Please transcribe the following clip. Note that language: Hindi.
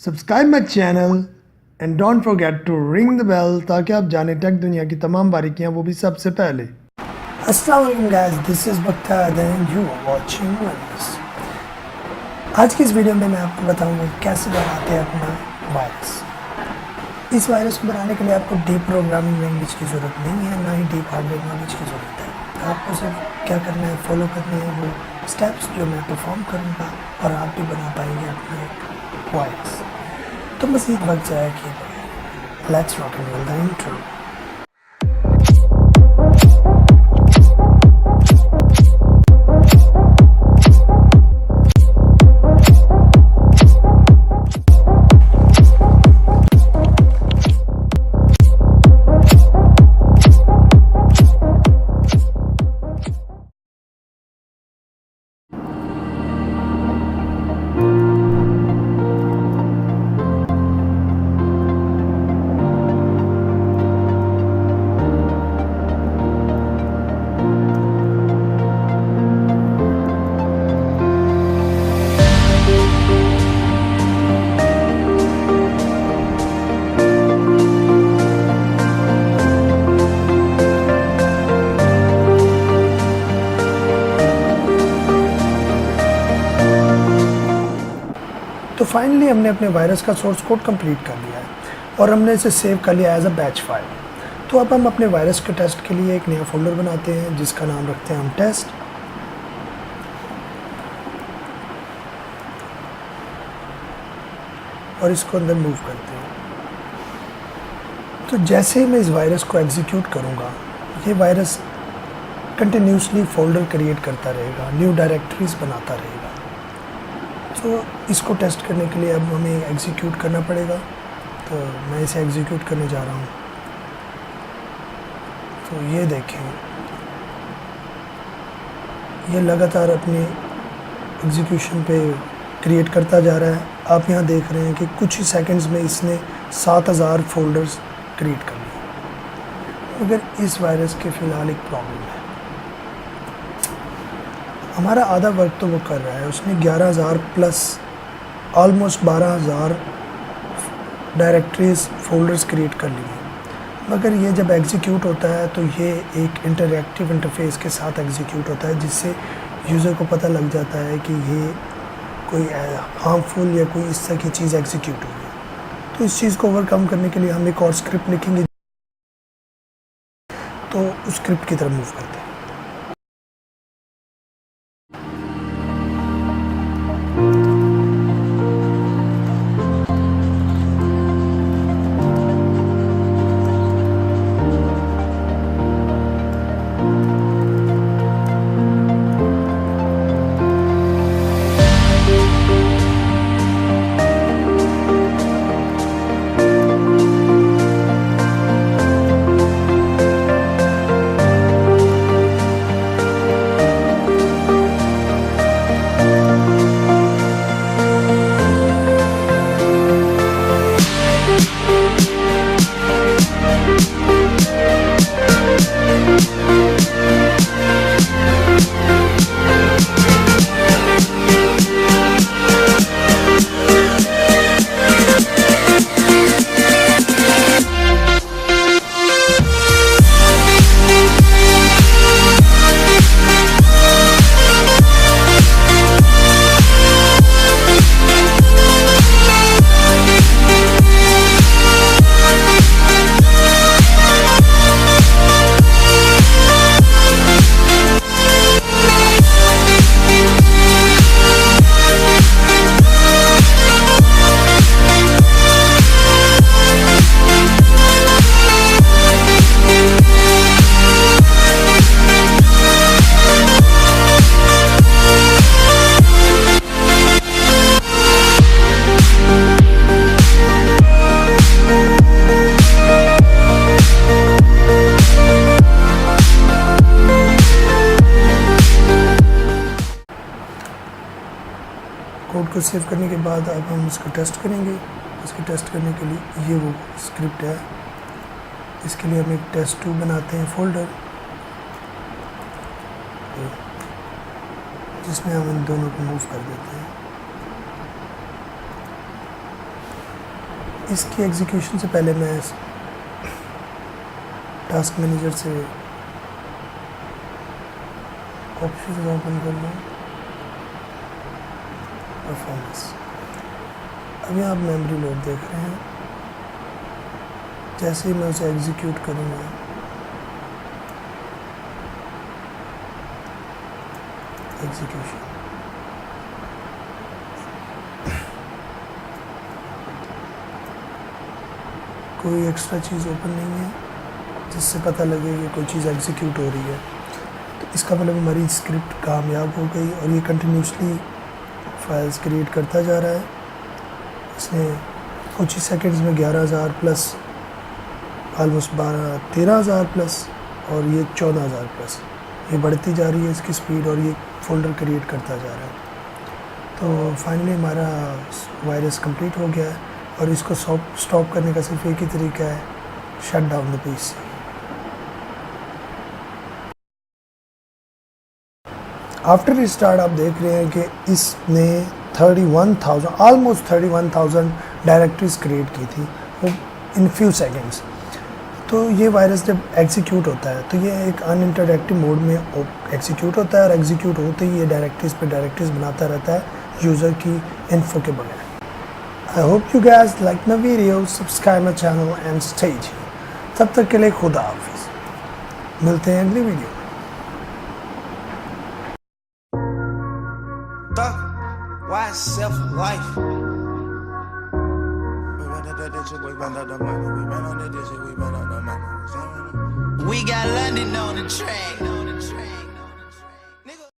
Subscribe my channel and don't forget to ring the bell ताकि आप जाने टेक दुनिया की तमाम बारीकियां वो भी सबसे पहले। अस्सलाम वालेकुम guys, this is Bakhtar and you are watching Virus. आज की इस वीडियो में मैं आपको बताऊंगा कैसे बनाते हैं अपना वायरस। इस वायरस को बनाने के लिए आपको डीप प्रोग्रामिंग लैंग्वेज की ज़रूरत नहीं है, ना ही डीप हार्डवेयर नॉलेज की ज़रूरत है। आपको सिर्फ क्या करना है, फॉलो करने हैं वो स्टेप्स जो मैं परफॉर्म करूँगा और आप भी बना पाएंगे अपना एक वायरस। तो मज़ीद वक्त जाया किए बगैर let's rock and roll the intro. तो फाइनली हमने अपने वायरस का सोर्स कोड कंप्लीट कर लिया है और हमने इसे सेव कर लिया एज अ बैच फाइल। तो अब हम अपने वायरस के टेस्ट के लिए एक नया फोल्डर बनाते हैं जिसका नाम रखते हैं हम टेस्ट। और इसको अंदर मूव करते हैं। तो जैसे ही मैं इस वायरस को एग्जीक्यूट करूँगा, ये वायरस कंटिन्यूसली फोल्डर क्रिएट करता रहेगा, न्यू डायरेक्टरीज बनाता रहेगा। तो इसको टेस्ट करने के लिए अब हमें एग्जीक्यूट करना पड़ेगा। तो मैं इसे एग्जीक्यूट करने जा रहा हूँ। तो ये देखें, ये लगातार अपने एग्जीक्यूशन पे क्रिएट करता जा रहा है। आप यहाँ देख रहे हैं कि कुछ ही सेकंड्स में इसने 7000 फोल्डर्स क्रिएट कर लिए। मगर इस वायरस के फ़िलहाल एक प्रॉब्लम है, हमारा आधा वर्क तो वो कर रहा है। उसने 11,000 plus almost 12,000 directories folders create कर लिए। मगर ये जब एग्जीक्यूट होता है तो ये एक इंटरैक्टिव इंटरफेस के साथ एग्जीक्यूट होता है, जिससे यूज़र को पता लग जाता है कि ये कोई हार्मफुल या कोई इस तरह की चीज़ एग्जीक्यूट हुई है। तो इस चीज़ को ओवरकम करने के लिए हम एक और स्क्रिप्ट लिखेंगे। तो उस स्क्रिप्ट की तरफ मूव करते हैं। कोड को सेव करने के बाद अब हम इसको टेस्ट करेंगे। इसको टेस्ट करने के लिए ये वो स्क्रिप्ट है। इसके लिए हम एक test2 बनाते हैं फोल्डर, जिसमें हम इन दोनों को मूव कर देते हैं। इसकी एग्जीक्यूशन से पहले मैं टास्क मैनेजर से ऑप्शन ओपन कर लूँ। परफॉर्मेंस, अभी आप मेमोरी लोड देख रहे हैं। जैसे ही मैं उसे एग्जीक्यूट करूँगा एग्जीक्यूशन, कोई एक्स्ट्रा चीज़ ओपन नहीं है जिससे पता लगे कि कोई चीज़ एग्जीक्यूट हो रही है। तो इसका मतलब हमारी स्क्रिप्ट कामयाब हो गई और ये कंटिन्यूसली फाइल्स क्रिएट करता जा रहा है। इसने कुछ ही सेकंड्स में 11,000 प्लस, ऑलमोस्ट 13,000 प्लस और ये 14,000 प्लस, ये बढ़ती जा रही है इसकी स्पीड और ये फोल्डर क्रिएट करता जा रहा है। तो फाइनली हमारा वायरस कंप्लीट हो गया है और इसको स्टॉप करने का सिर्फ एक ही तरीका है, shut down the PC. After restart आप देख रहे हैं कि इसने 31,000 ऑलमोस्ट 31,000 डायरेक्टरीज क्रिएट की थी वो इन फ्यू सेकेंड्स। तो ये वायरस जब एग्जीक्यूट होता है तो ये एक अनइंटरएक्टिव मोड में एग्जीक्यूट होता है और एग्जीक्यूट होते ही ये डायरेक्टरीज पे डायरेक्टरीज बनाता रहता है यूज़र की इन्फो के बगैर। I hope you guys like my video, subscribe my channel and stay tuned. तब तक के लिए खुदा हाफिज़, मिलते हैं अगली वीडियो में। Why self life? We got London on the track.